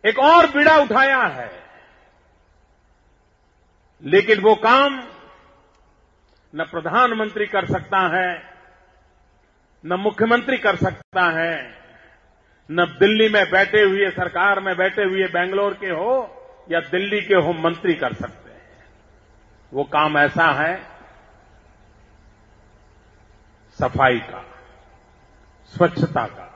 एक और बीड़ा उठाया है, लेकिन वो काम न प्रधानमंत्री कर सकता है, न मुख्यमंत्री कर सकता है, न दिल्ली में बैठे हुए, सरकार में बैठे हुए बेंगलोर के हो या दिल्ली के हो मंत्री कर सकते हैं। वो काम ऐसा है सफाई का, स्वच्छता का।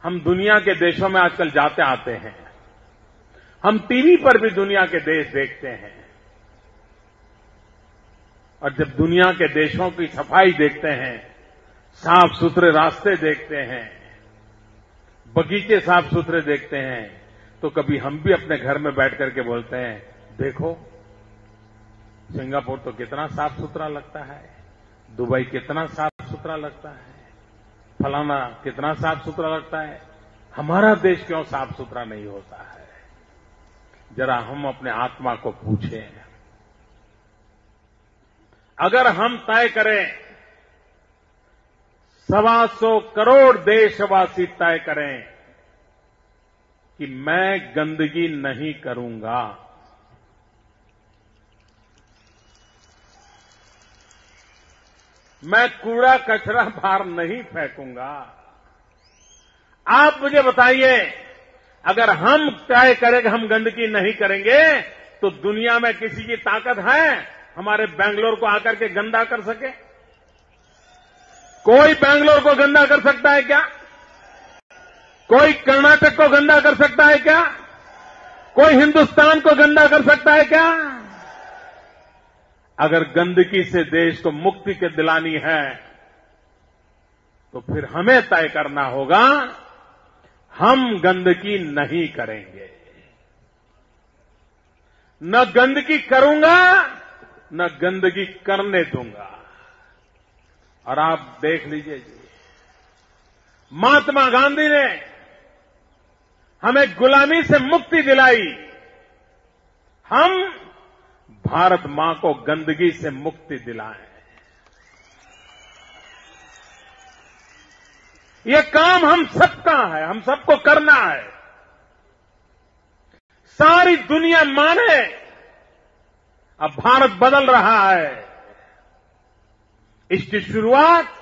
हम दुनिया के देशों में आजकल जाते आते हैं, हम टीवी पर भी दुनिया के देश देखते हैं, और जब दुनिया के देशों की सफाई देखते हैं, साफ सुथरे रास्ते देखते हैं, बगीचे साफ सुथरे देखते हैं, तो कभी हम भी अपने घर में बैठ करके बोलते हैं, देखो सिंगापुर तो कितना साफ सुथरा लगता है, दुबई कितना साफ सुथरा लगता है, फलाना कितना साफ सुथरा लगता है, हमारा देश क्यों साफ सुथरा नहीं होता है? जरा हम अपने आत्मा को पूछें। अगर हम तय करें, 125 करोड़ देशवासी तय करें कि मैं गंदगी नहीं करूंगा, मैं कूड़ा कचरा बाहर नहीं फेंकूंगा। आप मुझे बताइए, अगर हम तय करें कि हम गंदगी नहीं करेंगे, तो दुनिया में किसी की ताकत है हमारे बेंगलोर को आकर के गंदा कर सके? कोई बेंगलोर को गंदा कर सकता है क्या? कोई कर्नाटक को गंदा कर सकता है क्या? कोई हिंदुस्तान को गंदा कर सकता है क्या? अगर गंदगी से देश को मुक्ति के दिलानी है, तो फिर हमें तय करना होगा, हम गंदगी नहीं करेंगे। न गंदगी करूंगा, न गंदगी करने दूंगा। और आप देख लीजिए जी, महात्मा गांधी ने हमें गुलामी से मुक्ति दिलाई, हम भारत मां को गंदगी से मुक्ति दिलाएं। ये काम हम सबका है, हम सबको करना है। सारी दुनिया माने, अब भारत बदल रहा है। इसकी शुरुआत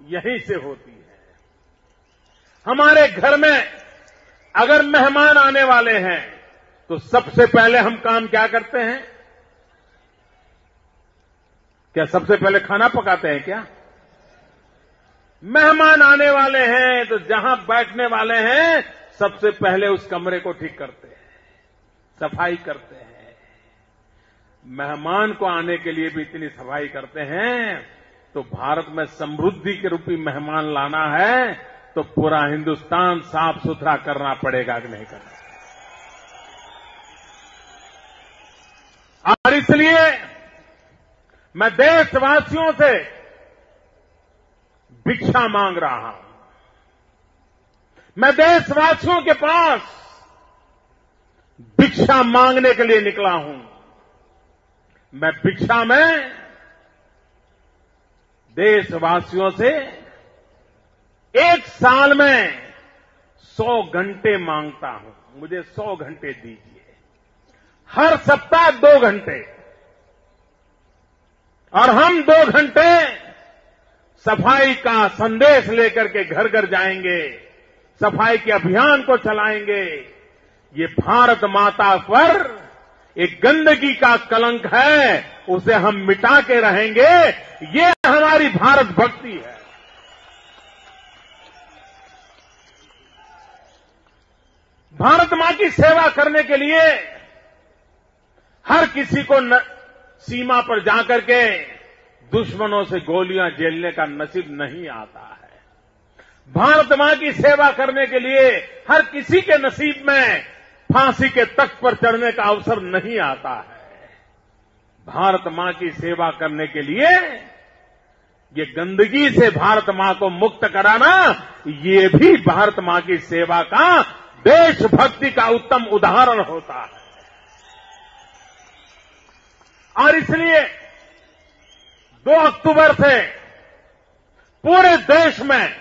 यहीं से होती है। हमारे घर में अगर मेहमान आने वाले हैं, तो सबसे पहले हम काम क्या करते हैं? क्या सबसे पहले खाना पकाते हैं क्या? मेहमान आने वाले हैं तो जहां बैठने वाले हैं, सबसे पहले उस कमरे को ठीक करते हैं, सफाई करते हैं। मेहमान को आने के लिए भी इतनी सफाई करते हैं, तो भारत में समृद्धि के रूपी मेहमान लाना है, तो पूरा हिंदुस्तान साफ सुथरा करना पड़ेगा कि नहीं करना? और इसलिए मैं देशवासियों से भिक्षा मांग रहा हूं। मैं देशवासियों के पास भिक्षा मांगने के लिए निकला हूं। मैं भिक्षा में देशवासियों से एक साल में 100 घंटे मांगता हूं। मुझे 100 घंटे दीजिए, हर सप्ताह 2 घंटे, और हम 2 घंटे सफाई का संदेश लेकर के घर घर जाएंगे, सफाई के अभियान को चलाएंगे। ये भारत माता पर एक गंदगी का कलंक है, उसे हम मिटा के रहेंगे। ये हमारी भारत भक्ति है। भारत मां की सेवा करने के लिए हर किसी को सीमा पर जाकर के दुश्मनों से गोलियां झेलने का नसीब नहीं आता है। भारत मां की सेवा करने के लिए हर किसी के नसीब में फांसी के तख्त पर चढ़ने का अवसर नहीं आता है। भारत मां की सेवा करने के लिए ये गंदगी से भारत मां को मुक्त कराना, ये भी भारत मां की सेवा का, देशभक्ति का उत्तम उदाहरण होता है। और इसलिए 2 अक्टूबर से पूरे देश में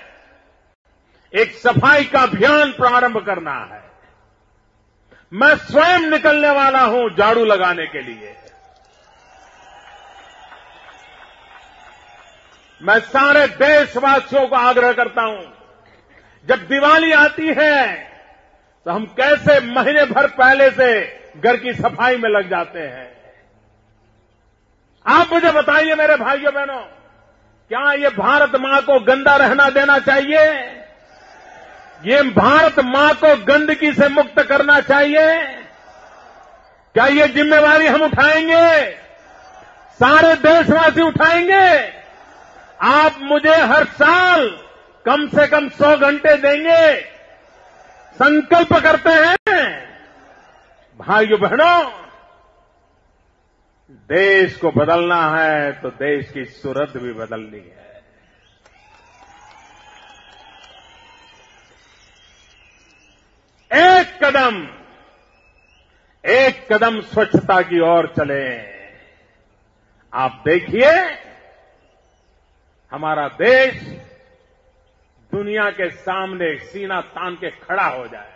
एक सफाई का अभियान प्रारंभ करना है। मैं स्वयं निकलने वाला हूं झाड़ू लगाने के लिए। मैं सारे देशवासियों को आग्रह करता हूं, जब दिवाली आती है तो हम कैसे महीने भर पहले से घर की सफाई में लग जाते हैं। आप मुझे बताइए मेरे भाइयों बहनों, क्या ये भारत मां को गंदा रहना देना चाहिए? ये भारत मां को गंदगी से मुक्त करना चाहिए? क्या ये जिम्मेवारी हम उठाएंगे? सारे देशवासी उठाएंगे? आप मुझे हर साल कम से कम 100 घंटे देंगे? संकल्प करते हैं भाइयों बहनों। देश को बदलना है तो देश की सूरत भी बदलनी है। एक कदम स्वच्छता की ओर चले। आप देखिए, हमारा देश दुनिया के सामने सीना तान के खड़ा हो जाए।